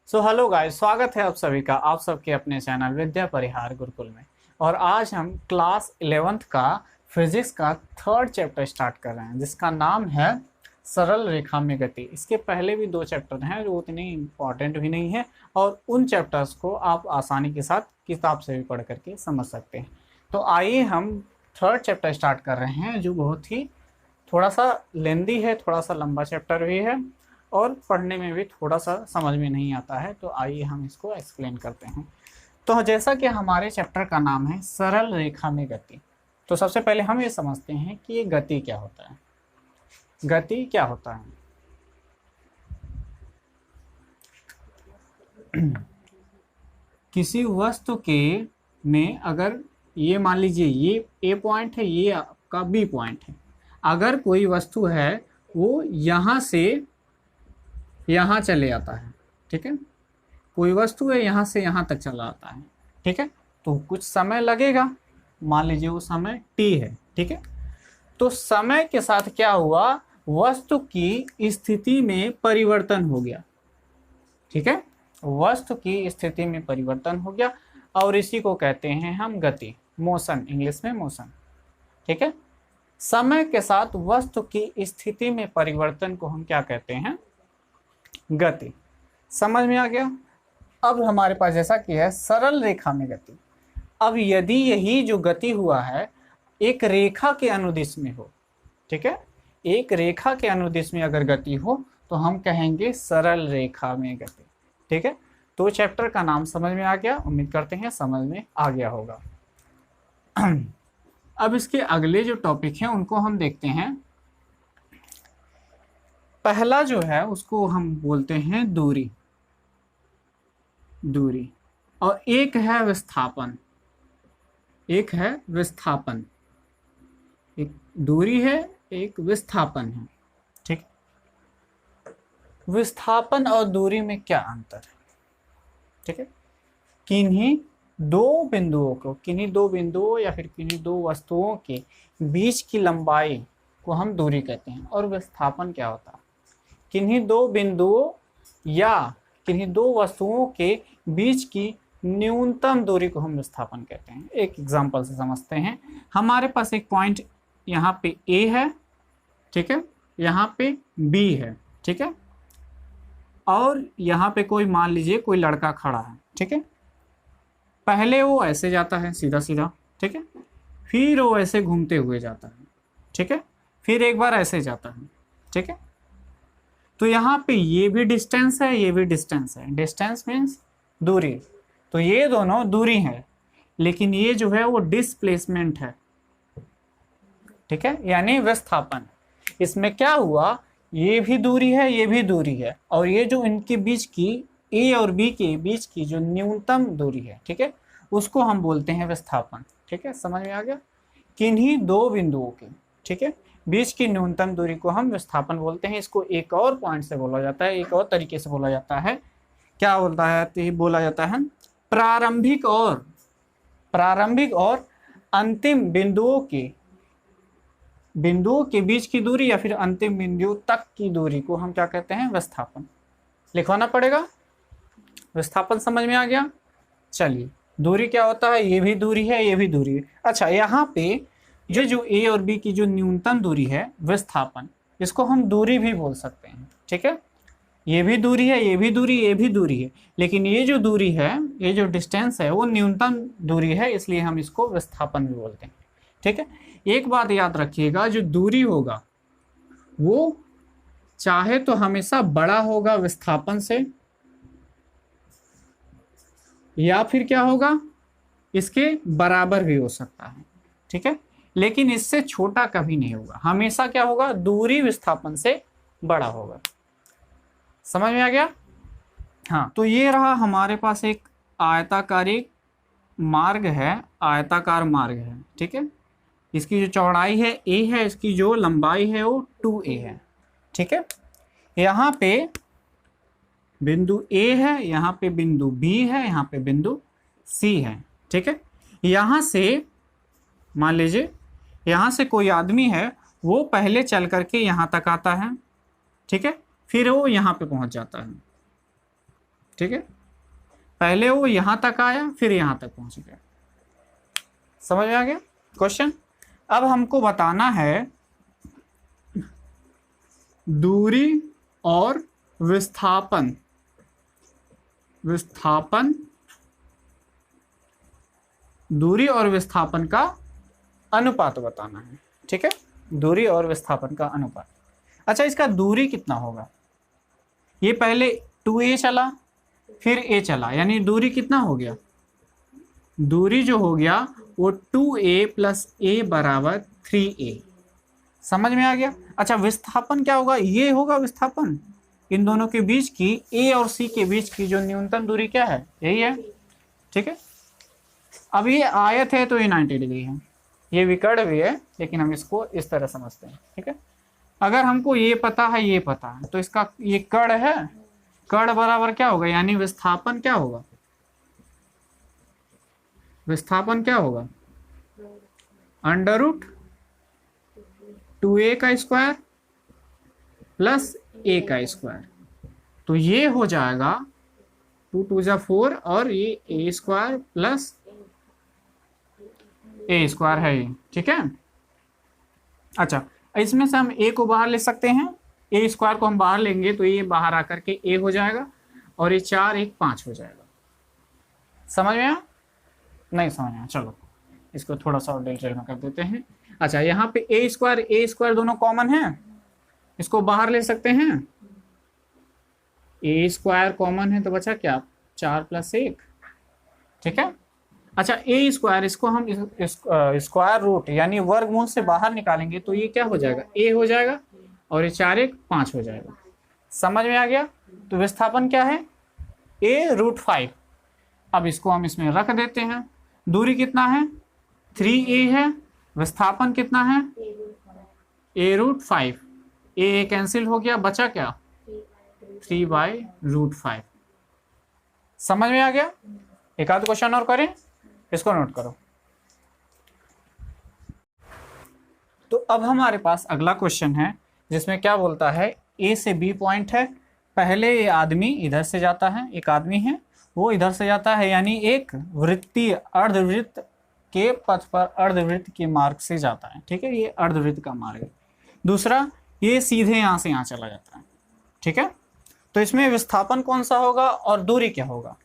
Hello guys, स्वागत है आप सभी का आप सबके अपने चैनल विद्या परिहार गुरुकुल में। और आज हम क्लास 11th का फिजिक्स का थर्ड चैप्टर स्टार्ट कर रहे हैं, जिसका नाम है सरल रेखा में गति। इसके पहले भी दो चैप्टर हैं जो उतने इम्पॉर्टेंट भी नहीं है, और उन चैप्टर्स को आप आसानी के साथ किताब से भी पढ़ करके समझ सकते हैं। तो आइए हम थर्ड चैप्टर स्टार्ट कर रहे हैं, जो बहुत ही थोड़ा सा लेंदी है, थोड़ा सा लंबा चैप्टर भी है और पढ़ने में भी थोड़ा सा समझ में नहीं आता है। तो आइए हम इसको एक्सप्लेन करते हैं। तो जैसा कि हमारे चैप्टर का नाम है सरल रेखा में गति, तो सबसे पहले हम ये समझते हैं कि ये गति क्या होता है। गति क्या होता है? किसी वस्तु के में अगर ये मान लीजिए ये ए पॉइंट है, ये आपका बी पॉइंट है। अगर कोई वस्तु है वो यहाँ से यहाँ चले आता है, ठीक है, कोई वस्तु है यहाँ से यहाँ तक चला आता है, ठीक है, तो कुछ समय लगेगा। मान लीजिए वो समय t है, ठीक है। तो समय के साथ क्या हुआ, वस्तु की स्थिति में परिवर्तन हो गया, ठीक है, वस्तु की स्थिति में परिवर्तन हो गया, और इसी को कहते हैं हम गति, मोशन, इंग्लिश में मोशन, ठीक है। समय के साथ वस्तु की स्थिति में परिवर्तन को हम क्या कहते हैं? गति। समझ में आ गया? अब हमारे पास जैसा कि है सरल रेखा में गति। अब यदि यही जो गति हुआ है एक रेखा के अनुदिश में हो, ठीक है, एक रेखा के अनुदिश में अगर गति हो तो हम कहेंगे सरल रेखा में गति, ठीक है। तो चैप्टर का नाम समझ में आ गया, उम्मीद करते हैं समझ में आ गया होगा। अब इसके अगले जो टॉपिक हैं उनको हम देखते हैं। पहला जो है उसको हम बोलते हैं दूरी, दूरी, और एक है विस्थापन, एक है विस्थापन, एक दूरी है, एक विस्थापन है, ठीक। विस्थापन और दूरी में क्या अंतर है, ठीक है। किन्हीं दो बिंदुओं या फिर किन्हीं दो वस्तुओं के बीच की लंबाई को हम दूरी कहते हैं। और विस्थापन क्या होता है? किन्हीं दो बिंदुओं या किन्हीं दो वस्तुओं के बीच की न्यूनतम दूरी को हम विस्थापन कहते हैं। एक एग्जांपल से समझते हैं। हमारे पास एक पॉइंट यहाँ पे ए है, ठीक है, यहाँ पे बी है, ठीक है, और यहाँ पे कोई मान लीजिए कोई लड़का खड़ा है, ठीक है। पहले वो ऐसे जाता है सीधा सीधा, ठीक है, फिर वो ऐसे घूमते हुए जाता है, ठीक है, फिर एक बार ऐसे जाता है, ठीक है। तो यहाँ पे ये भी डिस्टेंस है, ये भी डिस्टेंस है। डिस्टेंस मीन्स दूरी, तो ये दोनों दूरी है, लेकिन ये जो है वो डिस्प्लेसमेंट है, ठीक है, यानी विस्थापन। इसमें क्या हुआ, ये भी दूरी है, ये भी दूरी है, और ये जो इनके बीच की ए और बी के बीच की जो न्यूनतम दूरी है, ठीक है, उसको हम बोलते हैं विस्थापन, ठीक है। समझ में आ गया? किन्हीं दो बिंदुओं के, ठीक है, बीच की न्यूनतम दूरी को हम विस्थापन बोलते हैं। इसको एक और पॉइंट से बोला जाता है, एक और तरीके से बोला जाता है। क्या बोलता है? तो ये बोला जाता है प्रारंभिक और अंतिम बिंदुओं के बीच की दूरी या फिर अंतिम बिंदु तक की दूरी को हम क्या कहते हैं? विस्थापन। लिखवाना पड़ेगा। विस्थापन समझ में आ गया? चलिए, दूरी क्या होता है? ये भी दूरी है, ये भी दूरी है। अच्छा, यहाँ पे जो ए और बी की जो न्यूनतम दूरी है, विस्थापन, इसको हम दूरी भी बोल सकते हैं, ठीक है। ये भी दूरी है, ये भी दूरी, ये भी दूरी है, लेकिन ये जो दूरी है, ये जो डिस्टेंस है, वो न्यूनतम दूरी है, इसलिए हम इसको विस्थापन भी बोलते हैं, ठीक है। एक बात याद रखिएगा, जो दूरी होगा वो चाहे तो हमेशा बड़ा होगा विस्थापन से, या फिर क्या होगा, इसके बराबर भी हो सकता है, ठीक है, लेकिन इससे छोटा कभी नहीं होगा। हमेशा क्या होगा? दूरी विस्थापन से बड़ा होगा। समझ में आ गया? हाँ, तो ये रहा हमारे पास एक आयताकारी मार्ग है, आयताकार मार्ग है, ठीक है। इसकी जो चौड़ाई है a है, इसकी जो लंबाई है वो 2a है, ठीक है। यहाँ पे बिंदु A है, यहाँ पे बिंदु B है, यहाँ पे बिंदु C है, ठीक है। यहाँ से मान लीजिए यहाँ से कोई आदमी है, वो पहले चल करके यहाँ तक आता है, ठीक है, फिर वो यहाँ पे पहुँच जाता है, ठीक है, पहले वो यहां तक आया फिर यहां तक पहुंच गया। समझ में आ गया क्वेश्चन। अब हमको बताना है दूरी और विस्थापन, दूरी और विस्थापन का अनुपात बताना है। ठीक है, दूरी और विस्थापन का अनुपात। अच्छा, इसका दूरी कितना होगा? ये पहले 2a चला फिर a चला, यानी दूरी कितना हो गया? दूरी जो हो गया वो 2a प्लस a बराबर 3a। समझ में आ गया। अच्छा, विस्थापन क्या होगा? ये होगा विस्थापन, इन दोनों के बीच की, a और c के बीच की जो न्यूनतम दूरी क्या है? यही है। ठीक है, अब ये आयत है तो ये 90 डिग्री है, ये विकर्ण भी है, लेकिन हम इसको इस तरह समझते हैं। ठीक है, अगर हमको ये पता है, ये पता है, तो इसका ये कर्ण है, कर्ण बराबर क्या होगा? यानी विस्थापन क्या होगा? विस्थापन क्या होगा? अंडर रूट 2a का स्क्वायर प्लस a का स्क्वायर, तो ये हो जाएगा 2 2 जा 4 और ये a square plus a square है ये। ठीक है, अच्छा, इसमें से हम a को बाहर ले सकते हैं, a स्क्वायर को हम बाहर लेंगे तो ये बाहर आकर के a हो जाएगा और ये 4 1 5 हो जाएगा। समझ में आया? नहीं समझ में आया? चलो इसको थोड़ा सा और डिटेल में कर देते हैं। अच्छा, यहाँ पे a स्क्वायर दोनों कॉमन है, इसको बाहर ले सकते हैं, a स्क्वायर कॉमन है तो बचा क्या? 4 प्लस 1। ठीक है, अच्छा, a स्क्वायर इसको हम स्क्वायर रूट यानी वर्गमूल से बाहर निकालेंगे तो ये क्या हो जाएगा? a हो जाएगा और ये 4 1 5 हो जाएगा। समझ में आ गया? तो विस्थापन क्या है? a√5। अब इसको हम इसमें रख देते हैं। दूरी कितना है? 3a है। विस्थापन कितना है? a√5। a कैंसिल हो गया, बचा क्या? 3/√5। समझ में आ गया? एक आध क्वेश्चन और करें, इसको नोट करो। तो अब हमारे पास अगला क्वेश्चन है जिसमें क्या बोलता है, ए से बी पॉइंट है, पहले ये आदमी इधर से जाता है, एक आदमी है वो इधर से जाता है, यानी एक वृत्तीय अर्धवृत्त के पथ पर अर्धवृत्त के मार्ग से जाता है। ठीक है, ये अर्धवृत्त का मार्ग है। दूसरा, ये सीधे यहाँ से यहाँ चला जाता है। ठीक है, तो इसमें विस्थापन कौन सा होगा और दूरी क्या होगा?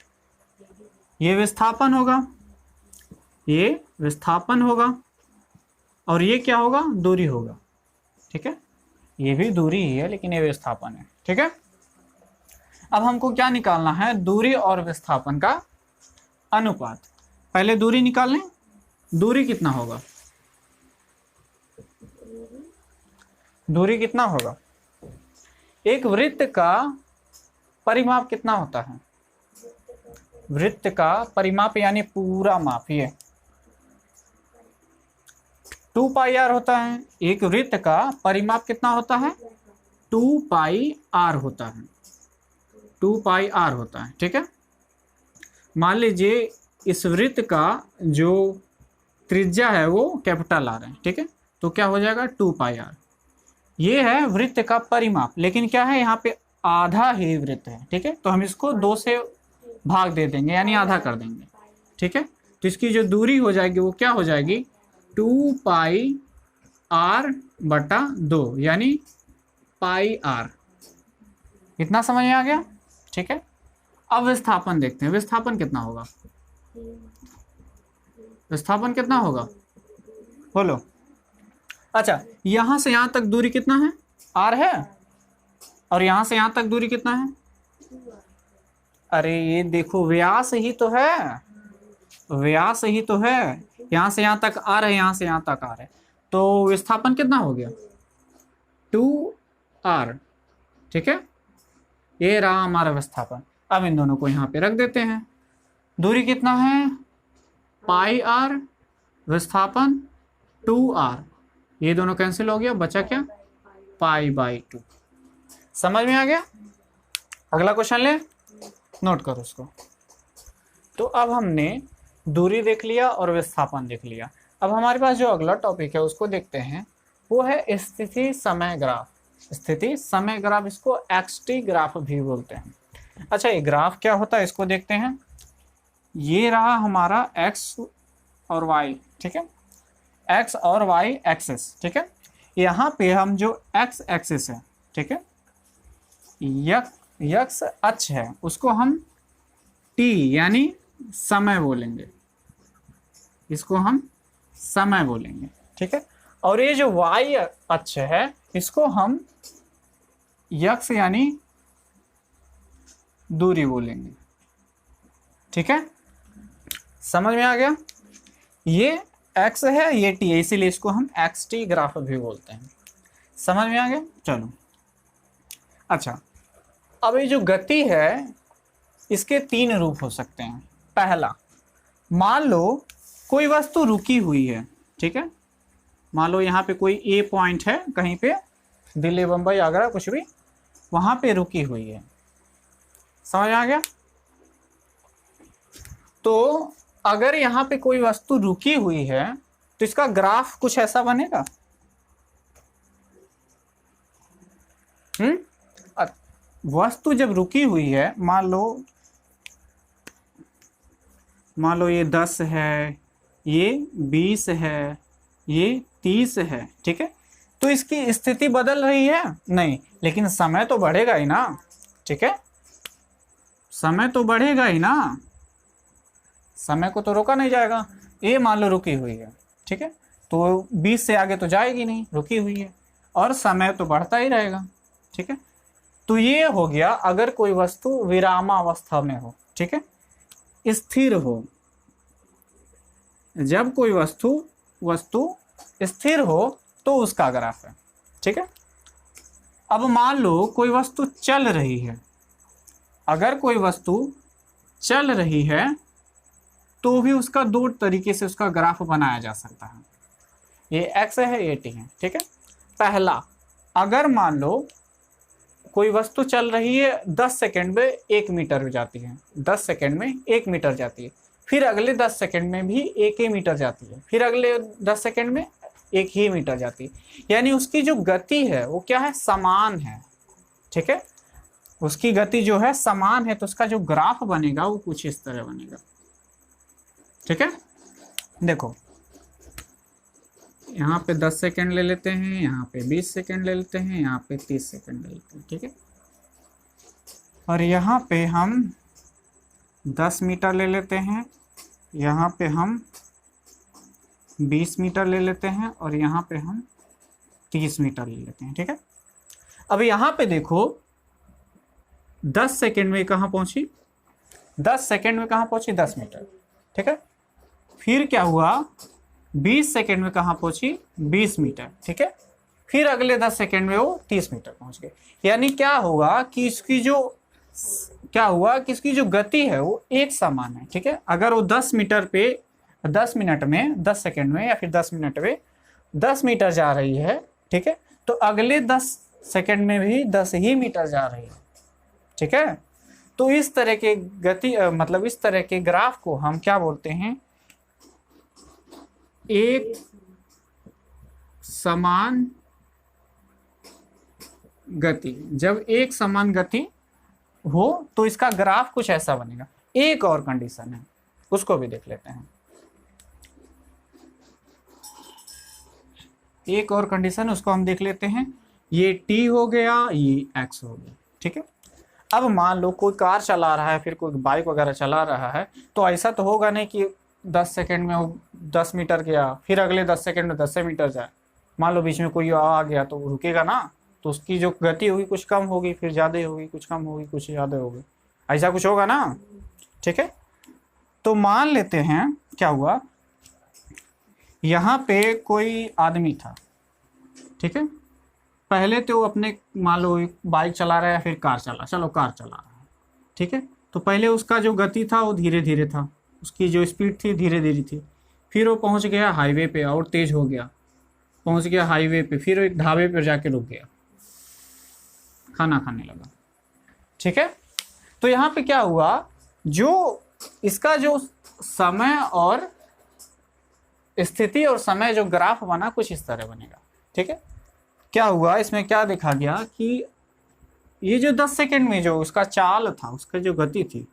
ये विस्थापन होगा, ये विस्थापन होगा और ये क्या होगा? दूरी होगा। ठीक है, ये भी दूरी ही है लेकिन ये विस्थापन है। ठीक है, अब हमको क्या निकालना है? दूरी और विस्थापन का अनुपात। पहले दूरी निकाल लें। दूरी कितना होगा? दूरी कितना होगा? एक वृत्त का परिमाप कितना होता है? वृत्त का परिमाप यानी पूरा माप, ये 2πr होता है। एक वृत्त का परिमाप कितना होता है? 2πr होता है, 2πr होता है। ठीक है, मान लीजिए इस वृत्त का जो त्रिज्या है वो कैपिटल R है। ठीक है, तो क्या हो जाएगा? 2πr। ये है वृत्त का परिमाप, लेकिन क्या है, यहाँ पे आधा ही वृत्त है। ठीक है, तो हम इसको 2 से भाग दे देंगे यानी आधा कर देंगे। ठीक है, तो इसकी जो दूरी हो जाएगी वो क्या हो जाएगी? 2πr/2 यानी πr। इतना समझ में आ गया? ठीक है, अब विस्थापन देखते हैं। विस्थापन कितना होगा? विस्थापन कितना होगा बोलो? अच्छा, यहां से यहां तक दूरी कितना है? r है, और यहां से यहां तक दूरी कितना है? अरे ये देखो, व्यास ही तो है, व्यास ही तो है। यहां से यहां तक r है, यहां से यहां तक r है, तो विस्थापन कितना हो गया? 2r। ठीक है, ये रहा हमारा विस्थापन। अब इन दोनों को यहाँ पे रख देते हैं। दूरी कितना है? πr, विस्थापन 2r, ये दोनों कैंसिल हो गया, बचा क्या? π/2। समझ में आ गया? अगला क्वेश्चन ले, नोट करो उसको। तो अब हमने दूरी देख लिया और विस्थापन देख लिया। अब हमारे पास जो अगला टॉपिक है उसको देखते हैं, वो है स्थिति समय ग्राफ। स्थिति समय ग्राफ, इसको XT ग्राफ भी बोलते हैं। अच्छा, ये ग्राफ क्या होता है इसको देखते हैं। ये रहा हमारा एक्स और वाई, ठीक है, एक्स और वाई एक्सिस, ठीक है। यहाँ पे हम जो एक्स एक्सिस है, ठीक है, यक्स अक्ष है, उसको हम टी यानी समय बोलेंगे, इसको हम समय बोलेंगे, ठीक है। और ये जो वाई अक्ष है इसको हम यक्स यानी दूरी बोलेंगे, ठीक है। समझ में आ गया? ये एक्स है, ये टी है, इसीलिए इसको हम एक्स टी ग्राफ भी बोलते हैं। समझ में आ गया? चलो, अच्छा, अब ये जो गति है इसके 3 रूप हो सकते हैं। पहला, मान लो कोई वस्तु रुकी हुई है, ठीक है, मान लो यहाँ पे कोई ए पॉइंट है, कहीं पे दिल्ली, बम्बई, आगरा, कुछ भी, वहां पे रुकी हुई है। समझ आ गया? तो अगर यहाँ पे कोई वस्तु रुकी हुई है तो इसका ग्राफ कुछ ऐसा बनेगा। वस्तु जब रुकी हुई है, मान लो ये 10 है, ये 20 है, ये 30 है, ठीक है, तो इसकी स्थिति बदल रही है नहीं, लेकिन समय तो बढ़ेगा ही ना, ठीक है, समय तो बढ़ेगा ही ना, समय को तो रोका नहीं जाएगा। ये मान लो रुकी हुई है, ठीक है, तो 20 से आगे तो जाएगी नहीं, रुकी हुई है, और समय तो बढ़ता ही रहेगा, ठीक है। तो ये हो गया अगर कोई वस्तु विरामावस्था में हो, ठीक है, स्थिर हो। जब कोई वस्तु स्थिर हो तो उसका ग्राफ है, ठीक है। अब मान लो कोई वस्तु चल रही है, अगर कोई वस्तु चल रही है तो भी उसका 2 तरीके से उसका ग्राफ बनाया जा सकता है। ये एक्स है, ये टी है, ठीक है। पहला, अगर मान लो कोई वस्तु चल रही है, 10 सेकंड में 1 मीटर जाती है, 10 सेकंड में 1 मीटर जाती है, फिर अगले 10 सेकंड में भी 1 ही मीटर जाती है, फिर अगले 10 सेकंड में 1 ही मीटर जाती है, यानी उसकी जो गति है वो क्या है, समान है, ठीक है, उसकी गति जो है समान है, तो उसका जो ग्राफ बनेगा वो कुछ इस तरह बनेगा, ठीक है। देखो, यहाँ पे 10 सेकंड ले लेते हैं, यहाँ पे 20 सेकंड ले लेते हैं, यहाँ पे 30 सेकंड ले लेते हैं, ठीक है, और यहाँ पे हम 10 मीटर ले लेते हैं, यहाँ पे हम 20 मीटर ले लेते हैं, और यहाँ पे हम 30 मीटर ले लेते हैं, ठीक है। अब यहाँ पे देखो 10 सेकंड में कहाँ पहुंची, 10 सेकंड में कहाँ पहुंची, 10 मीटर, ठीक है। फिर क्या हुआ, 20 सेकंड में कहाँ पहुंची, 20 मीटर, ठीक है। फिर अगले 10 सेकंड में वो 30 मीटर पहुंच गए। यानी क्या होगा कि इसकी जो गति है वो एक समान है, ठीक है। अगर वो 10 मीटर पे 10 मिनट में, 10 सेकंड में, या फिर 10 मिनट में 10 मीटर जा रही है, ठीक है, तो अगले 10 सेकंड में भी 10 ही मीटर जा रही है, ठीक है। तो इस तरह के गति मतलब इस तरह के ग्राफ को हम क्या बोलते हैं, एक समान गति। जब एक समान गति हो तो इसका ग्राफ कुछ ऐसा बनेगा। एक और कंडीशन है, उसको भी देख लेते हैं। एक और कंडीशन, उसको हम देख लेते हैं। ये t हो गया, ये x हो गया, ठीक है। अब मान लो कोई कार चला रहा है, फिर कोई बाइक वगैरह चला रहा है, तो ऐसा तो होगा नहीं कि 10 सेकंड में वो 10 मीटर गया, फिर अगले 10 सेकंड में 10 मीटर जाए। मान लो बीच में कोई आ गया तो वो रुकेगा ना, तो उसकी जो गति होगी कुछ कम होगी, फिर ज़्यादा होगी, कुछ कम होगी, कुछ ज़्यादा होगी, ऐसा कुछ होगा ना, ठीक है। तो मान लेते हैं क्या हुआ, यहाँ पे कोई आदमी था, ठीक है। पहले तो अपने मान लो बाइक चला रहा है, फिर कार चला रहा है, ठीक है। तो पहले उसका जो गति था वो धीरे धीरे था, उसकी जो स्पीड थी धीरे धीरे थी। फिर वो पहुंच गया हाईवे पे और तेज हो गया, पहुंच गया हाईवे पे, फिर एक ढाबे पर जाके रुक गया, खाना खाने लगा, ठीक है। तो यहाँ पे क्या हुआ, जो इसका जो समय और स्थिति और समय जो ग्राफ बना कुछ इस तरह बनेगा, ठीक है। क्या हुआ, इसमें क्या देखा गया कि ये जो 10 सेकंड में जो उसका चाल था, उसका जो गति थी,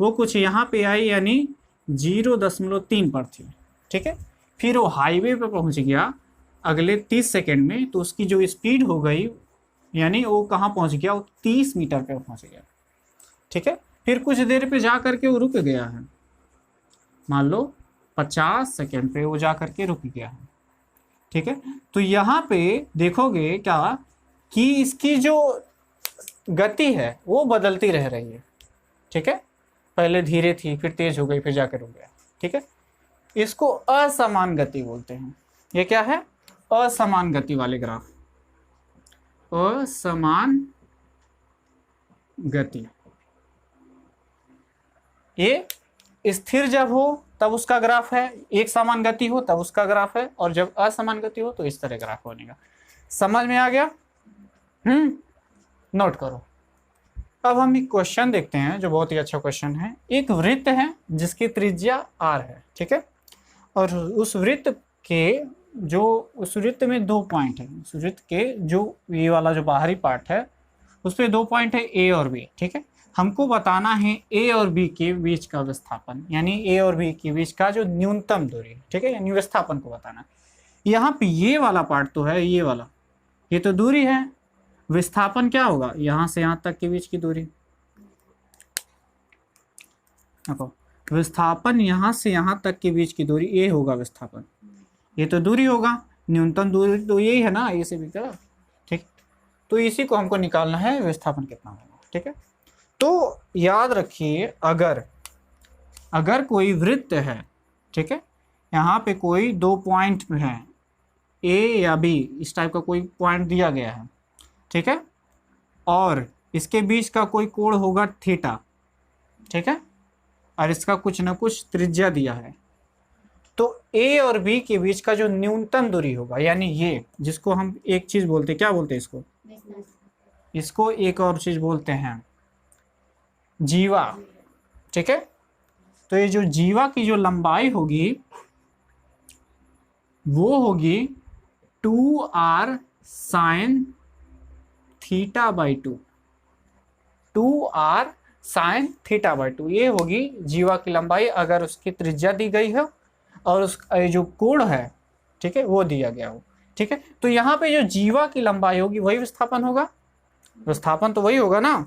वो कुछ यहाँ पे आई, यानी 0.3 पर थी, ठीक है। फिर वो हाईवे पे पहुंच गया अगले 30 सेकंड में, तो उसकी जो स्पीड हो गई, यानी वो कहाँ पहुंच गया, वो 30 मीटर पे पहुंच गया, ठीक है। फिर कुछ देर पे जा करके वो रुक गया है, मान लो 50 सेकंड पे वो जा करके रुक गया है, ठीक है। तो यहाँ पे देखोगे क्या कि इसकी जो गति है वो बदलती रह रही है, ठीक है। पहले धीरे थी, फिर तेज हो गई, फिर जाकर रुक गया, ठीक है। इसको असमान गति बोलते हैं। ये क्या है? असमान गति वाले ग्राफ, असमान गति। ये स्थिर जब हो तब उसका ग्राफ है, एक समान गति हो तब उसका ग्राफ है, और जब असमान गति हो तो इस तरह ग्राफ बनेगा। समझ में आ गया? नोट करो। अब हम एक क्वेश्चन देखते हैं जो बहुत ही अच्छा क्वेश्चन है। एक वृत्त है जिसकी त्रिज्या r है, ठीक है, और उस वृत्त में 2 पॉइंट है। उस वृत्त के जो ये वाला जो बाहरी पार्ट है उस पे 2 पॉइंट है a और b, ठीक है। हमको बताना है a और b के बीच का विस्थापन, यानी a और b के बीच का जो न्यूनतम दूरी, ठीक है, यानी विस्थापन को बताना है। यहाँ पे ये वाला पार्ट तो है, ये वाला, ये तो दूरी है। विस्थापन क्या होगा? यहाँ से यहाँ तक के बीच की दूरी। देखो, विस्थापन यहाँ से यहाँ तक के बीच की दूरी, ये होगा विस्थापन। ये तो दूरी होगा, न्यूनतम दूरी तो यही है ना, ए से बी का, ठीक। तो इसी को हमको निकालना है, विस्थापन कितना होगा, ठीक है। तो याद रखिए, अगर कोई वृत्त है, ठीक है, यहाँ पे कोई 2 पॉइंट है, ए या बी, इस टाइप का कोई पॉइंट दिया गया है, ठीक है, और इसके बीच का कोई कोण होगा थीटा, ठीक है, और इसका कुछ ना कुछ त्रिज्या दिया है, तो ए और बी के बीच का जो न्यूनतम दूरी होगा, यानी ये जिसको हम एक चीज बोलते हैं, क्या बोलते हैं इसको एक और चीज बोलते हैं जीवा, ठीक है। तो ये जो जीवा की जो लंबाई होगी वो होगी 2r sin θ/2, 2r sin θ/2, ये होगी जीवा की लंबाई अगर उसकी त्रिज्या दी गई है और उस जो कोण है, ठीक है, वो दिया गया हो, ठीक है। तो यहाँ पे जो जीवा की लंबाई होगी वही विस्थापन होगा, विस्थापन तो वही होगा ना।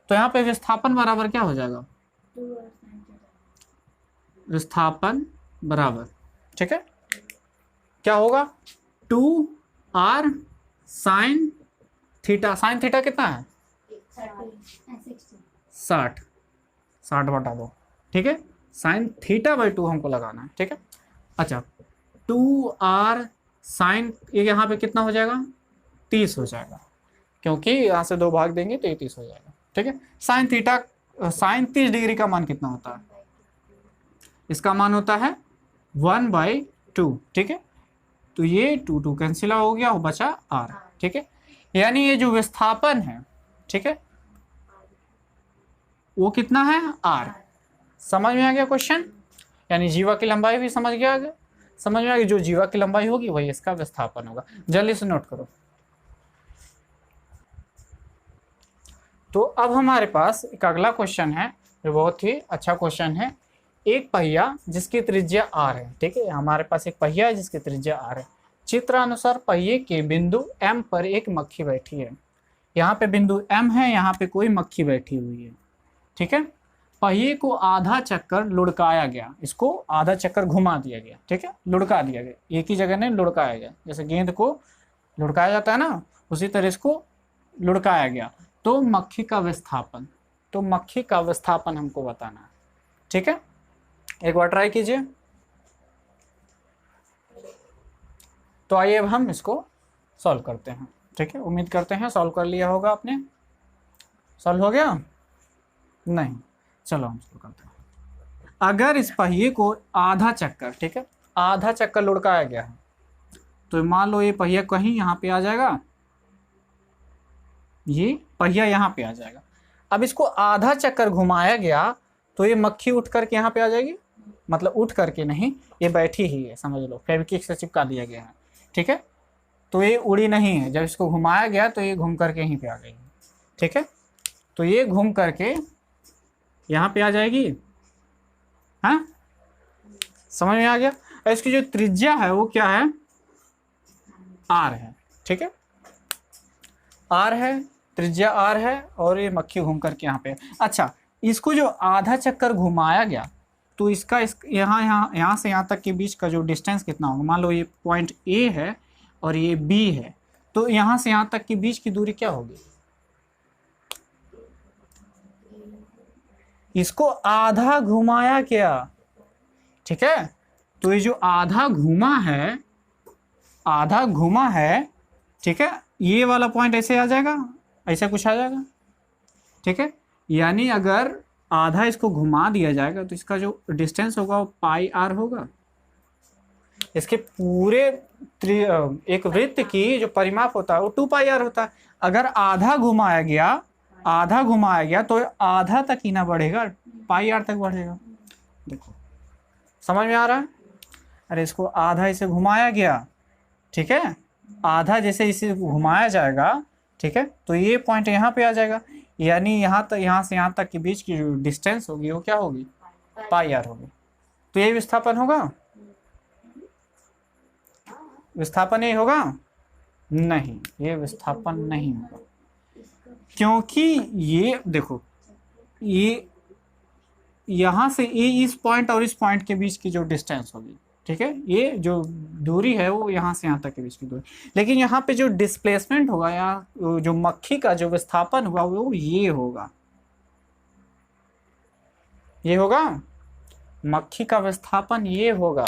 तो यहाँ पे विस्थापन बराबर क्या हो जाएगा? विस्थापन बराबर, ठीक है, क्या होगा? 2r sin θ। sin θ कितना है? 60/2, ठीक है। sin θ/2 हमको लगाना है, ठीक है। अच्छा, 2r sin, ये यहाँ पे कितना हो जाएगा? 30 हो जाएगा, क्योंकि यहाँ से 2 भाग देंगे तो ये 30 हो जाएगा, ठीक है। sin θ, sin 30 डिग्री का मान कितना होता है? इसका मान होता है 1/2, ठीक है। तो ये 2 कैंसिल हो गया, वो बचा r, ठीक है। यानी ये जो विस्थापन है, ठीक है, वो कितना है? r। समझ में आ गया क्वेश्चन? यानी जीवा की लंबाई भी समझ में आ गया, जो जीवा की लंबाई होगी वही इसका विस्थापन होगा। जल्दी से नोट करो। तो अब हमारे पास एक अगला क्वेश्चन है जो बहुत ही अच्छा क्वेश्चन है। एक पहिया जिसकी त्रिज्या r है, ठीक है, हमारे पास एक पहिया है जिसकी त्रिज्या r है। चित्रानुसार पहिए के बिंदु m पर एक मक्खी बैठी है। यहाँ पे बिंदु m है, यहाँ पे कोई मक्खी बैठी हुई है, ठीक है। पहिए को आधा चक्कर लुढ़काया गया, इसको आधा चक्कर घुमा दिया गया, ठीक है, लुढ़का दिया गया, एक ही जगह नहीं लुढ़काया गया, जैसे गेंद को लुढ़काया जाता है ना, उसी तरह इसको लुढ़काया गया। तो मक्खी का विस्थापन हमको बताना है, ठीक है। एक बार ट्राई कीजिए। तो आइए अब हम इसको सॉल्व करते हैं, ठीक है। उम्मीद करते हैं सॉल्व कर लिया होगा आपने। सॉल्व हो गया? नहीं, चलो हम शुरू करते हैं। अगर इस पहिए को आधा चक्कर, ठीक है, आधा चक्कर लुढ़काया गया है, तो मान लो ये पहिया कहीं यहाँ पे आ जाएगा, ये पहिया यहाँ पे आ जाएगा। अब इसको आधा चक्कर घुमाया गया तो ये मक्खी उठ करके यहाँ पे आ जाएगी, मतलब उठ करके नहीं, ये बैठी ही है, समझ लो, फेविक्विक से चिपका दिया गया है, ठीक है। तो ये उड़ी नहीं है, जब इसको घुमाया गया तो ये घूम करके यहीं पे आ गई, ठीक है। तो ये घूम करके यहाँ पे आ जाएगी, हाँ समझ में आ गया। और इसकी जो त्रिज्या है वो क्या है, आर है, ठीक है, आर है, त्रिज्या आर है, और ये मक्खी घूम करके यहाँ पे। अच्छा, इसको जो आधा चक्कर घुमाया गया तो इसका यहाँ से यहाँ तक के बीच का जो डिस्टेंस कितना होगा, मान लो ये पॉइंट ए है और ये बी है, तो यहाँ से यहाँ तक के बीच की दूरी क्या होगी, इसको आधा घुमाया गया, ठीक है। तो ये जो आधा घुमा है, ठीक है, ये वाला पॉइंट ऐसे आ जाएगा, ऐसा कुछ आ जाएगा, ठीक है। यानी अगर आधा इसको घुमा दिया जाएगा तो इसका जो डिस्टेंस होगा वो पाई आर होगा। इसके पूरे एक वृत्त की जो परिमाप होता है वो 2 पाई आर होता है। अगर आधा घुमाया गया तो आधा तक ही ना बढ़ेगा, पाई आर तक बढ़ेगा। देखो समझ में आ रहा है। अरे इसको आधा इसे घुमाया गया, ठीक है, आधा जैसे इसे घुमाया जाएगा, ठीक है, तो ये पॉइंट यहाँ पे आ जाएगा। यानी यहाँ से यहाँ तक के बीच की जो डिस्टेंस होगी वो क्या होगी, पाई आर होगी। तो ये विस्थापन होगा, विस्थापन ये होगा नहीं, ये विस्थापन नहीं होगा, क्योंकि ये देखो, ये यहाँ से ये इस पॉइंट और इस पॉइंट के बीच की जो डिस्टेंस होगी, ठीक है, ये जो दूरी है वो यहाँ से यहाँ तक के बीच की दूरी। लेकिन यहाँ पे जो डिस्प्लेसमेंट होगा या जो मक्खी का जो विस्थापन होगा वो ये होगा, ये होगा, मक्खी का विस्थापन ये होगा,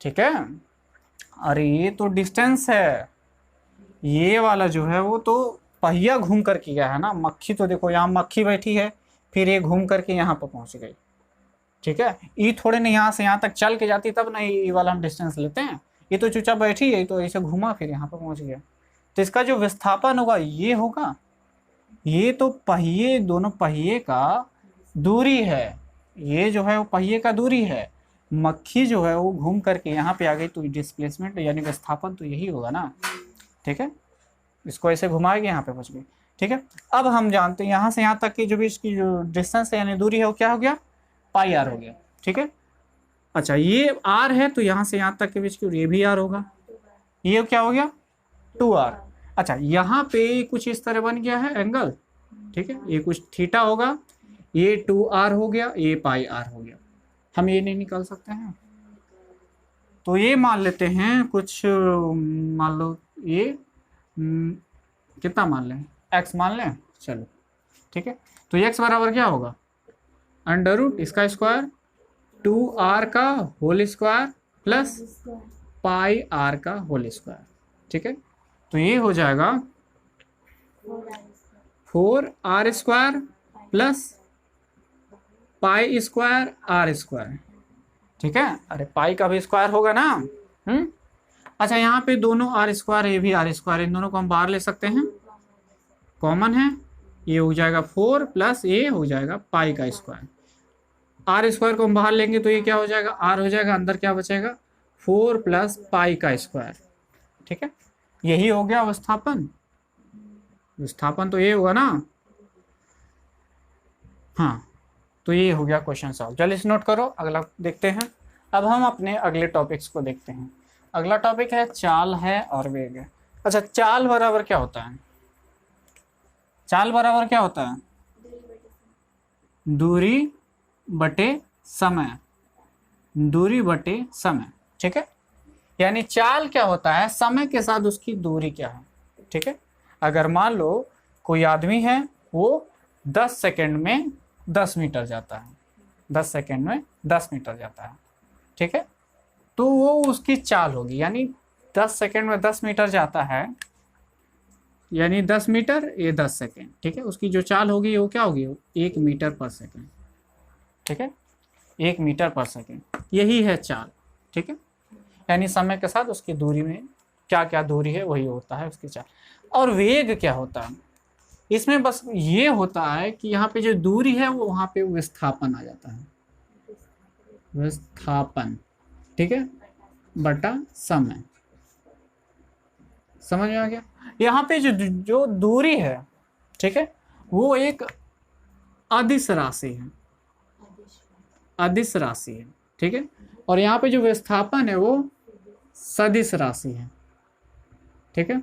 ठीक है। अरे ये तो डिस्टेंस है, ये वाला जो है वो तो पहिया घूम कर के गया है ना। मक्खी तो देखो यहाँ मक्खी बैठी है, फिर ये घूम करके यहाँ पर पहुंच गई, ठीक है। ये थोड़े नहीं यहाँ से यहाँ तक चल के जाती तब ना ये वाला हम डिस्टेंस लेते हैं। ये तो चुपचाप बैठी है, तो ऐसे घुमा फिर यहाँ पर पहुंच गया। तो इसका जो विस्थापन होगा ये होगा, ये तो पहिए, दोनों पहिए का दूरी है, ये जो है वो पहिए का दूरी है। मक्खी जो है वो घूम करके यहाँ पे आ गई, तो डिस्प्लेसमेंट यानी विस्थापन तो यही होगा ना, ठीक है। इसको ऐसे घुमाएगी, यहाँ पे पहुंच गई, ठीक है। अब हम जानते हैं यहाँ से यहाँ तक की जो भी इसकी जो डिस्टेंस है यानी दूरी है वो क्या हो गया, पाई आर हो गया, ठीक है। अच्छा, ये आर है तो यहाँ से यहाँ तक के बीच की ये भी आर होगा, ये क्या हो गया 2 आर। अच्छा, यहाँ पे कुछ इस तरह बन गया है एंगल, ठीक है, ये कुछ थीटा होगा, ये 2 आर हो गया, ये पाई आर हो गया। हम ये नहीं निकाल सकते हैं, तो ये मान लेते हैं कुछ, मान लो ये कितना मान लें, x मान लें, चलो ठीक है। तो x बराबर क्या होगा, अंडर रूट इसका स्क्वायर 2r का whole square plus pi r का होल स्क्वायर, ठीक है। तो ये हो जाएगा 4r square plus pi square r square, ठीक है। अरे पाई का भी स्क्वायर होगा ना। अच्छा, यहाँ पे दोनों आर स्क्वायर, ये भी आर स्क्वायर, इन दोनों को हम बाहर ले सकते हैं, कॉमन है, ये हो जाएगा 4 प्लस ये हो जाएगा पाई का स्क्वायर। आर स्क्वायर को हम बाहर लेंगे तो ये क्या हो जाएगा, आर हो जाएगा, अंदर क्या बचेगा 4 प्लस पाई का स्क्वायर, ठीक है। यही हो गया विस्थापन, विस्थापन तो ये होगा ना। हाँ, तो ये हो गया क्वेश्चन सॉल्व। चलिए इस नोट करो, अगला देखते हैं। अब हम अपने अगले टॉपिक्स को देखते हैं। अगला टॉपिक है चाल है और वेग है। अच्छा, चाल बराबर क्या होता है, चाल बराबर क्या होता है, दूरी बटे समय, दूरी बटे समय, ठीक है। यानी चाल क्या होता है, समय के साथ उसकी दूरी क्या है, ठीक है। अगर मान लो कोई आदमी है वो 10 सेकंड में 10 मीटर जाता है, 10 सेकंड में 10 मीटर जाता है, ठीक है, तो वो उसकी चाल होगी। यानी 10 सेकंड में 10 मीटर जाता है, यानी 10 मीटर ये 10 सेकंड, ठीक है। उसकी जो चाल होगी वो क्या होगी, 1 मीटर पर सेकंड, ठीक है, 1 मीटर पर सेकंड, यही है चाल, ठीक है। यानी समय के साथ उसकी दूरी में क्या क्या दूरी है वही होता है उसकी चाल। और वेग क्या होता है, इसमें बस ये होता है कि यहाँ पे जो दूरी है वो वहाँ पे विस्थापन आ जाता है, विस्थापन, ठीक है, बटा समय। समझ में आ गया। यहाँ पे जो दूरी है ठीक है, वो एक अदिश राशि है, अदिश राशि है, ठीक है। और यहाँ पे जो विस्थापन है वो सदिश राशि है, ठीक है।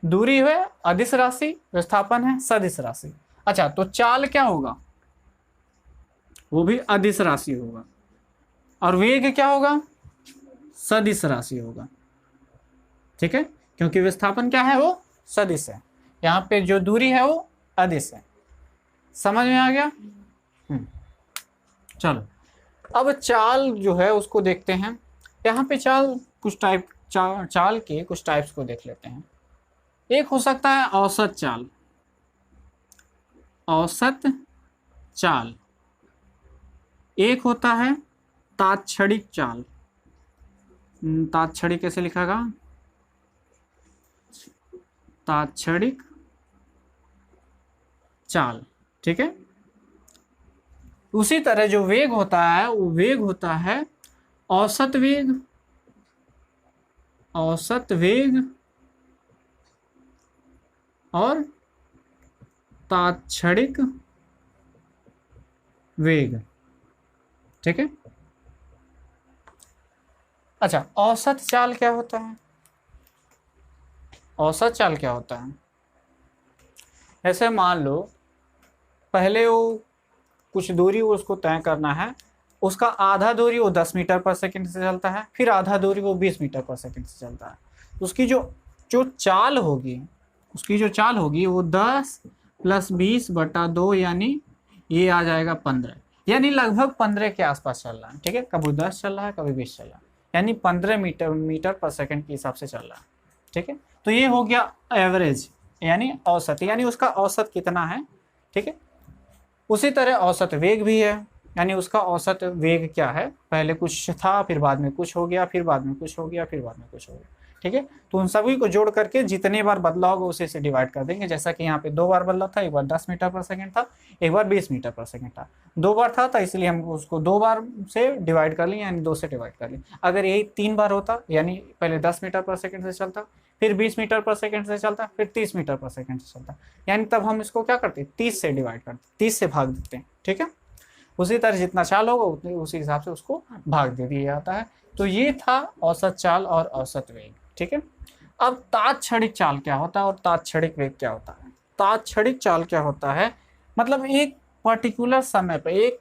दूरी है अदिश राशि, विस्थापन है सदिश राशि। अच्छा, तो चाल क्या होगा, वो भी अदिश राशि होगा, और वेग क्या होगा, सदिश राशि होगा, ठीक है, क्योंकि विस्थापन क्या है, वो सदिश है, यहाँ पे जो दूरी है वो अदिश है। समझ में आ गया? चलो, अब चाल जो है उसको देखते हैं। यहाँ पे चाल कुछ टाइप चाल के कुछ टाइप्स को देख लेते हैं। एक हो सकता है औसत चाल, औसत चाल। एक होता है तात्क्षणिक चाल। तात्क्षणिक कैसे लिखागा, तात्क्षणिक चाल, ठीक है। उसी तरह जो वेग होता है वो वेग होता है औसत वेग, औसत वेग और तात्क्षणिक वेग, ठीक है। अच्छा, औसत चाल क्या होता है, औसत चाल क्या होता है, ऐसे मान लो पहले वो कुछ दूरी उसको तय करना है, उसका आधा दूरी वो 10 मीटर पर सेकंड से चलता है, फिर आधा दूरी वो 20 मीटर पर सेकंड से चलता है। उसकी जो जो चाल होगी, उसकी जो चाल होगी वो 10 + 20/2 यानी ये आ जाएगा 15, यानी लगभग 15 के आसपास चल रहा है, ठीक है। कभी 10 चल रहा है, कभी 20 चल रहा है, यानी 15 मीटर पर सेकंड के हिसाब से चल रहा है, ठीक है। तो ये हो गया एवरेज, यानी औसत, यानी उसका औसत कितना है, ठीक है। उसी तरह औसत वेग भी है, यानी उसका औसत वेग क्या है, पहले कुछ था, फिर बाद में कुछ हो गया, फिर बाद में कुछ हो गया, फिर बाद में कुछ हो गया, ठीक है। तो उन सभी को जोड़ करके जितने बार बदला होगा उसे से डिवाइड कर देंगे। जैसा कि यहाँ पे 2 बार बदला था, एक बार 10 मीटर पर सेकंड था, एक बार 20 मीटर पर सेकंड था। 2 बार था इसलिए हम उसको 2 बार से डिवाइड कर लिए, यानी 2 से डिवाइड कर लिए। अगर यही 3 बार होता, यानी पहले 10 मीटर पर सेकंड से चलता, फिर 20 मीटर पर सेकंड से चलता, फिर 30 मीटर पर सेकंड से चलता, यानी तब हम इसको क्या करते, 30 से डिवाइड करते, 30 से भाग देते हैं, ठीक है। उसी तरह जितना चाल होगा उतने उसी हिसाब से उसको भाग दे दिया जाता है। तो ये था औसत चाल और औसत वेग, ठीक है। अब तात्क्षणिक चाल क्या होता है और तात्क्षणिक वेग क्या होता है। तात्क्षणिक चाल क्या होता है, मतलब एक पर्टिकुलर समय पर, एक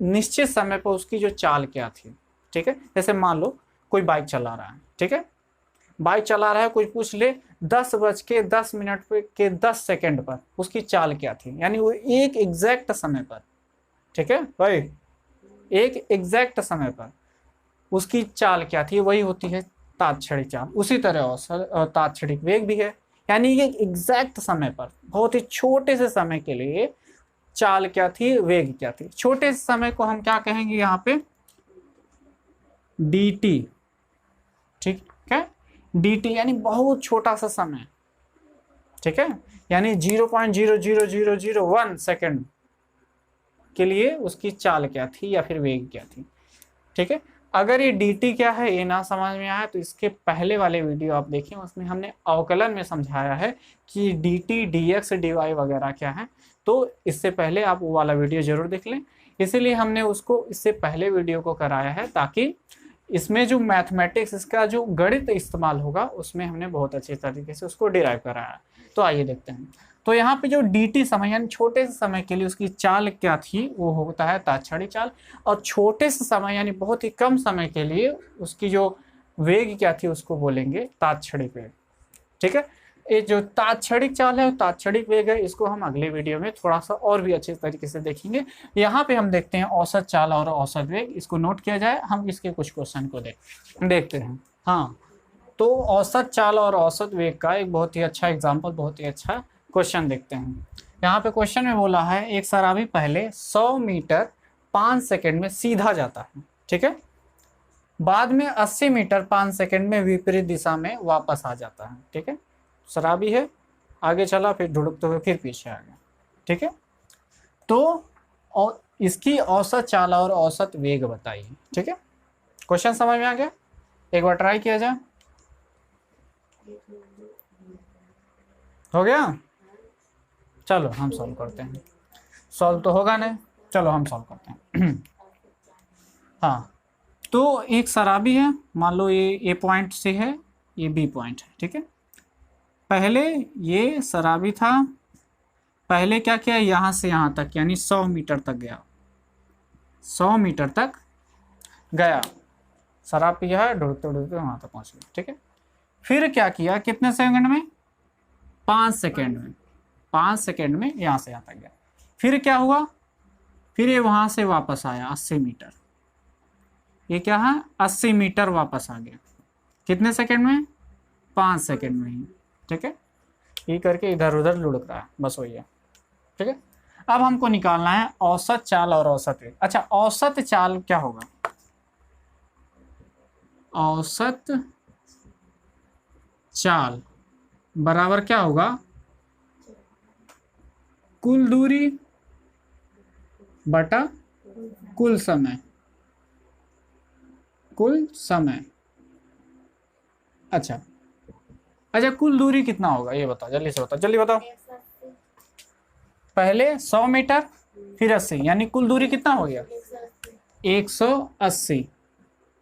निश्चित समय पर उसकी जो चाल क्या थी, ठीक है। जैसे मान लो कोई बाइक चला रहा है, ठीक है, बाइक चला रहा है, कोई पूछ ले 10:10 के 10 सेकंड पर उसकी चाल क्या थी, यानी वो एक एग्जैक्ट समय पर, ठीक है भाई, एक एग्जैक्ट समय पर उसकी चाल क्या थी, वही होती है तात्क्षणिक चाल। उसी तरह औसत तात्क्षणिक वेग भी है, यानी एक एग्जैक्ट समय पर बहुत ही छोटे से समय के लिए चाल क्या थी, वेग क्या थी। छोटे से समय को हम क्या कहेंगे यहाँ पे, dt, ठीक है, dt यानी बहुत छोटा सा समय, ठीक है, यानी 0.00001 सेकंड के लिए उसकी चाल क्या थी या फिर वेग क्या थी, ठीक है। अगर ये dt क्या है ये ना समझ में आया तो इसके पहले वाले वीडियो आप देखें, उसमें हमने अवकलन में समझाया है कि dt dx dy वगैरह क्या है, तो इससे पहले आप वो वाला वीडियो जरूर देख लें। इसीलिए हमने उसको इससे पहले वीडियो को कराया है, ताकि इसमें जो मैथमेटिक्स, इसका जो गणित इस्तेमाल होगा उसमें हमने बहुत अच्छे तरीके से उसको डिराइव कराया है। तो आइए देखते हैं। तो यहाँ पे जो dt समय यानी छोटे से समय के लिए उसकी चाल क्या थी वो होता है तात्क्षणिक चाल, और छोटे से समय यानी बहुत ही कम समय के लिए उसकी जो वेग क्या थी उसको बोलेंगे तात्क्षणिक वेग, ठीक है। ये जो तात्क्षणिक चाल है, तात्क्षणिक वेग है, इसको हम अगले वीडियो में थोड़ा सा और भी अच्छे तरीके से देखेंगे। यहाँ पे हम देखते हैं औसत चाल और औसत वेग, इसको नोट किया जाए, हम इसके कुछ क्वेश्चन को देखते हैं। हाँ, तो औसत चाल और औसत वेग का एक बहुत ही अच्छा एग्जाम्पल, बहुत ही अच्छा क्वेश्चन देखते हैं। यहाँ पे क्वेश्चन में बोला है एक शराबी पहले 100 मीटर 5 सेकंड में सीधा जाता है, ठीक है, बाद में 80 मीटर 5 सेकंड में विपरीत दिशा में वापस आ जाता है, ठीक है। शराबी है, आगे चला, फिर ढुड़कते हुए फिर पीछे आ गया, ठीक है। तो और इसकी औसत चाल और औसत वेग बताइए, ठीक है। क्वेश्चन समझ में आ गया, एक बार ट्राई किया जाए, हो गया। चलो हम सॉल्व करते हैं, सॉल्व तो होगा नहीं, चलो हम सॉल्व करते हैं। हाँ, तो एक शराबी है, मान लो ये ए पॉइंट से है, ये बी पॉइंट है, ठीक है। पहले ये शराबी था, पहले क्या किया, यहाँ से यहाँ तक यानी 100 मीटर तक गया, 100 मीटर तक गया, शराब पिया है, ढूंढते ढूंढते वहाँ तक पहुँच गया, ठीक है। फिर क्या किया, कितने सेकंड में, 5 सेकंड में, 5 सेकंड में यहाँ से यहाँ तक गया। फिर क्या हुआ, फिर ये वहाँ से वापस आया 80 मीटर, ये क्या है 80 मीटर वापस आ गया, कितने सेकंड में, 5 सेकंड में ही, ठीक है। ये करके इधर उधर लुढ़क रहा है, बस वही है, ठीक है। अब हमको निकालना है औसत चाल और औसत वेग। अच्छा, औसत चाल क्या होगा, औसत चाल बराबर क्या होगा, कुल दूरी बटा कुल समय, कुल समय। अच्छा, कुल दूरी कितना होगा ये बताओ, जल्दी से बताओ, जल्दी बताओ। पहले 100 मीटर फिर 80, यानी कुल दूरी कितना हो गया, 180।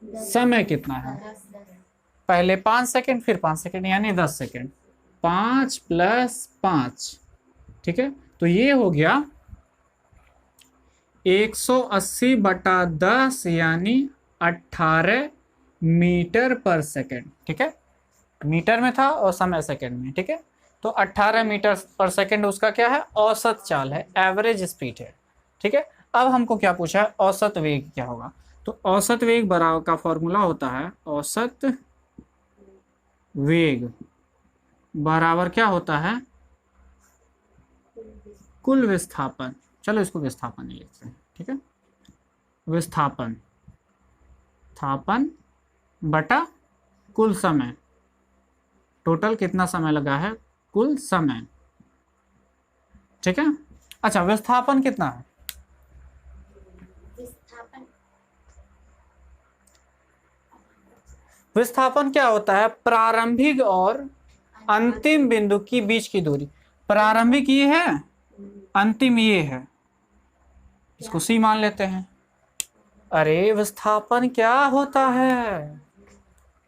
समय कितना है, पहले 5 सेकंड फिर 5 सेकंड यानी 10 सेकंड, 5 + 5, ठीक है। तो ये हो गया 180 बटा 10 यानी 18 मीटर पर सेकंड, ठीक है। मीटर में था और समय सेकंड में, ठीक है। तो 18 मीटर पर सेकंड उसका क्या है, औसत चाल है, एवरेज स्पीड है, ठीक है। अब हमको क्या पूछा है, औसत वेग क्या होगा। तो औसत वेग बराबर का फॉर्मूला होता है, औसत वेग बराबर क्या होता है, कुल विस्थापन। चलो इसको विस्थापन ही लिखते हैं, ठीक है। विस्थापन स्थापन बटा कुल समय, टोटल कितना समय लगा है, कुल समय, ठीक है। अच्छा, विस्थापन कितना है, विस्थापन क्या होता है, प्रारंभिक और अंतिम बिंदु की बीच की दूरी। प्रारंभिक ये है, अंतिम ये है, इसको सी मान लेते हैं। अरे विस्थापन क्या होता है,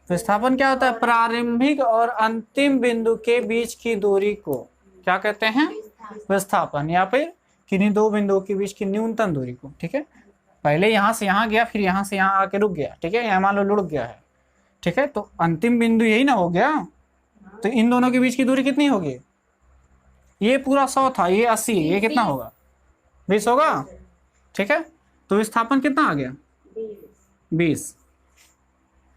विस्थापन क्या होता है, प्रारंभिक और अंतिम बिंदु के बीच की दूरी को क्या कहते हैं, विस्थापन, या फिर किन्हीं दो बिंदुओं के बीच की न्यूनतम दूरी को, ठीक है। पहले यहां से यहां गया, फिर यहां से यहां आके रुक गया, ठीक है, यहाँ मान लो लुढ़क गया है, ठीक है। तो अंतिम बिंदु यही ना हो गया, तो इन दोनों के बीच की दूरी कितनी होगी, ये पूरा 100 था, ये 80, ये कितना होगा, 20 होगा, ठीक है। तो विस्थापन कितना आ गया, 20।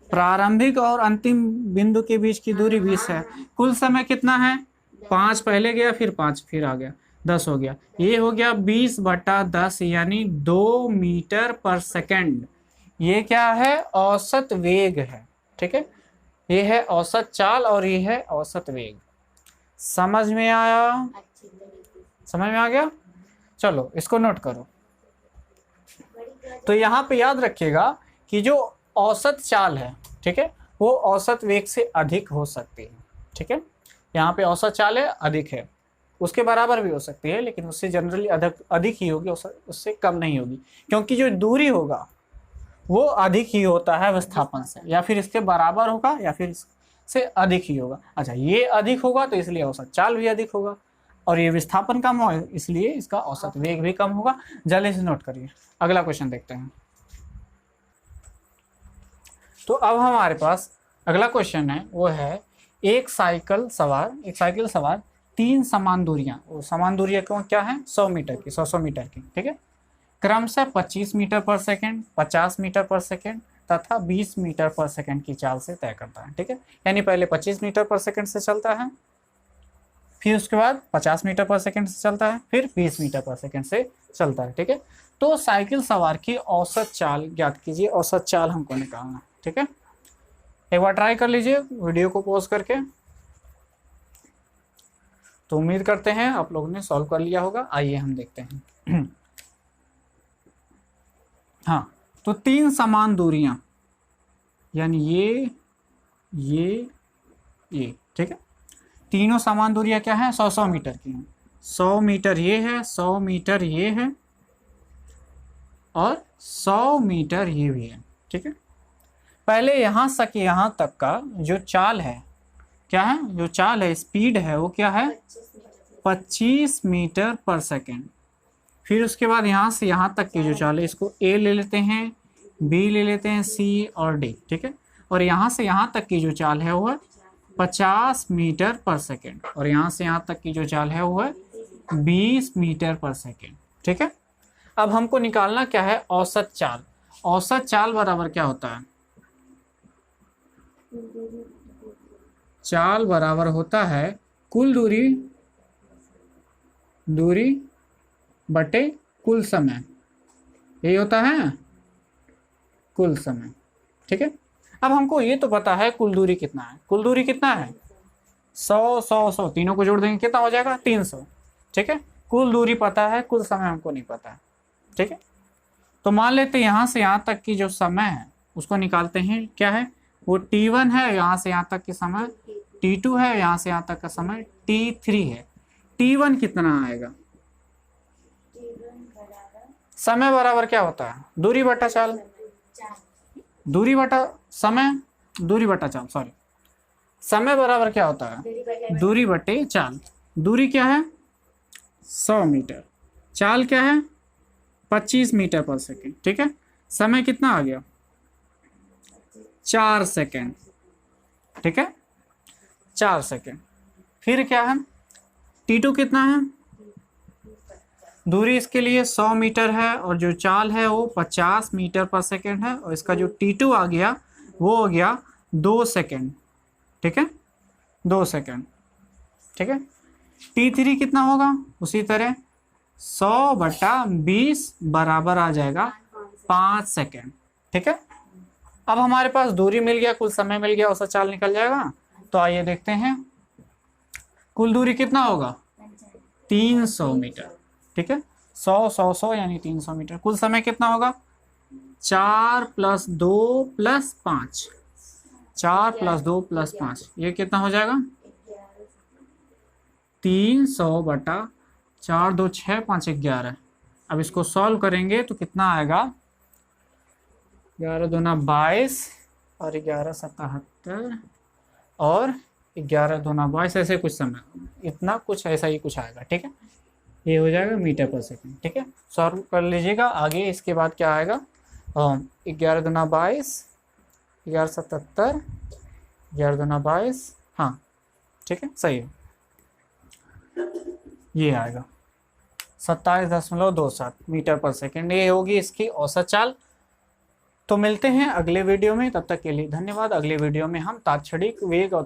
प्रारंभिक और अंतिम बिंदु के बीच की दूरी 20 है। कुल समय कितना है, 5 पहले गया, फिर 5 फिर आ गया, 10 हो गया। ये हो गया 20 बटा 10 यानी 2 मीटर पर सेकंड। ये क्या है, औसत वेग है, ठीक है। ये है औसत चाल और ये है औसत वेग। समझ में आया, समझ में आ गया। चलो इसको नोट करो। तो यहाँ पे याद रखिएगा कि जो औसत चाल है, ठीक है, वो औसत वेग से अधिक हो सकती है, ठीक है। यहाँ पे औसत चाल है, अधिक है, उसके बराबर भी हो सकती है, लेकिन उससे जनरली अधिक ही होगी, उससे कम नहीं होगी, क्योंकि जो दूरी होगा वो अधिक ही होता है विस्थापन से, या फिर इसके बराबर होगा या फिर इससे अधिक ही होगा। अच्छा, ये अधिक होगा तो इसलिए औसत चाल भी अधिक होगा, और ये विस्थापन कम होगा इसलिए इसका औसत वेग भी कम होगा। जल्दी से नोट करिए, अगला क्वेश्चन देखते हैं। तो अब हमारे पास अगला क्वेश्चन है, वो है एक साइकिल सवार 3 समान दूरियां, वो समान दूरियां क्यों क्या है, 100 मीटर की, 100 मीटर की, ठीक है, क्रमशः 25 मीटर पर सेकंड, 50 मीटर पर सेकंड तथा 20 मीटर पर सेकंड की चाल से तय करता है, ठीक है। यानी पहले 25 मीटर पर सेकंड से चलता है, फिर उसके बाद 50 मीटर पर सेकंड से चलता है, फिर 20 मीटर पर सेकंड से चलता है, ठीक है। तो साइकिल सवार की औसत चाल ज्ञात कीजिए, औसत चाल हमको निकालना है, ठीक है। एक बार ट्राई कर लीजिए वीडियो को पॉज करके। तो उम्मीद करते हैं आप लोगों ने सॉल्व कर लिया होगा। आइए हम देखते हैं। हाँ, तो 3 समान दूरियां, यानी ये, ठीक है, तीनों समान दूरियां क्या है, 100-100 मीटर की हैं। 100 मीटर ये है, 100 मीटर ये है और 100 मीटर ये भी है। ठीक है, पहले यहाँ से यहाँ तक का जो चाल है क्या है, जो चाल है स्पीड है वो क्या है 25 मीटर पर सेकेंड। फिर उसके बाद यहाँ से यहाँ तक की जो चाल है इसको ए ले लेते हैं, बी ले लेते हैं, सी और डी। ठीक है, और यहाँ से यहाँ तक की जो चाल है वो है 50 मीटर पर सेकेंड और यहाँ से यहाँ तक की जो चाल है वो है 20 मीटर पर सेकेंड। ठीक है, अब हमको निकालना क्या है औसत चाल। औसत चाल बराबर क्या होता है, चाल बराबर होता है कुल दूरी बटे कुल समय, यही होता है कुल समय। ठीक है, अब हमको ये तो पता है कुल दूरी कितना है, कुल दूरी कितना है 100 100 100 तीनों को जोड़ देंगे कितना हो जाएगा 300। ठीक है, कुल दूरी पता है, कुल समय हमको नहीं पता है। ठीक है, तो मान लेते हैं यहाँ से यहाँ तक की जो समय है उसको निकालते हैं, क्या है वो T1 है, यहाँ से यहाँ तक के समय T2 है, यहाँ से यहाँ तक का समय T3 है। T1 कितना आएगा, समय बराबर क्या होता है दूरी बटा चाल, दूरी बटा समय, दूरी बटा चाल, सॉरी समय बराबर क्या होता है दूरी बटे चाल। दूरी क्या है 100 मीटर, चाल क्या है 25 मीटर पर सेकेंड। ठीक है, समय कितना आ गया 4 सेकेंड। ठीक है, 4 सेकेंड। फिर क्या है T2 कितना है, दूरी इसके लिए 100 मीटर है और जो चाल है वो 50 मीटर पर सेकेंड है और इसका जो T2 आ गया वो हो गया 2 सेकेंड। ठीक है, 2 सेकेंड। ठीक है, T3 कितना होगा उसी तरह 100 बटा 20 बराबर आ जाएगा 5 सेकेंड। ठीक है, अब हमारे पास दूरी मिल गया, कुल समय मिल गया, औसत चाल निकल जाएगा। तो आइए देखते हैं कुल दूरी कितना होगा 300 मीटर। ठीक है, 100 100 100 यानी 300 मीटर। कुल समय कितना होगा 4 + 2 + 5, 4 + 2 + 5 ये कितना हो जाएगा 300 बटा 4 2 6 5 11। अब इसको सॉल्व करेंगे तो कितना आएगा 11 दूना 22 और 11 77 और 11 दूना 22 ऐसे कुछ समय इतना कुछ ऐसा ही कुछ आएगा। ठीक है, ये हो जाएगा मीटर पर सेकेंड। ठीक है, सॉल्व कर लीजिएगा आगे। इसके बाद क्या आएगा 11 दूना 22, 11 77, 11 दूना 22, हाँ ठीक है सही है, ये आएगा 27.27 मीटर पर सेकेंड। ये होगी इसकी औसत चाल। तो मिलते हैं अगले वीडियो में, तब तक के लिए धन्यवाद। अगले वीडियो में हम तात्क्षणिक वेग और